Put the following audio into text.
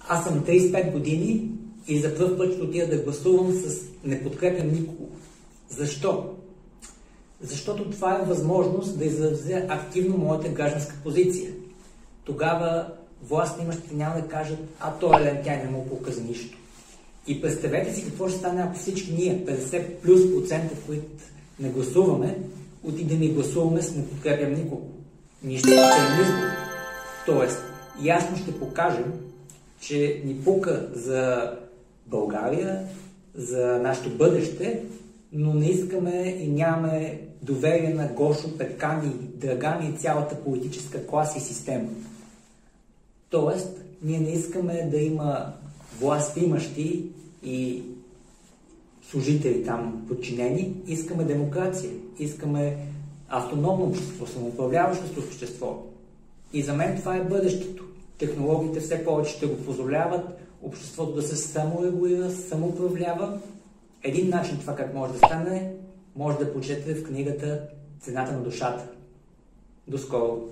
Аз съм 35 години и за първ път ще отида да гласувам с не подкрепям никого. Защо? Защото това е възможност да изразя активно моята гражданска позиция. Тогава властимащите няма да кажат, той е лентяй, не му пука за нищо. И представете си какво ще стане, ако всички ние, 50+%, които не гласуваме, отидем и гласуваме с не подкрепям никого. Ние ще спечелим избор. Тоест, ясно ще покажем, че ни пука за България, за нашето бъдеще, но не искаме и нямаме доверие на Гошо, Петкани, Драгани и цялата политическа класа и система. Тоест, ние не искаме да има властимащи и служители там подчинени, искаме демокрация, искаме автономно общество, самоуправляващо общество. И за мен това е бъдещето. Технологиите все повече ще го позволяват, обществото да се саморегулира, самоуправлява. Един начин това как може да стане, може да прочетете в книгата "Цената на душата". До скоро!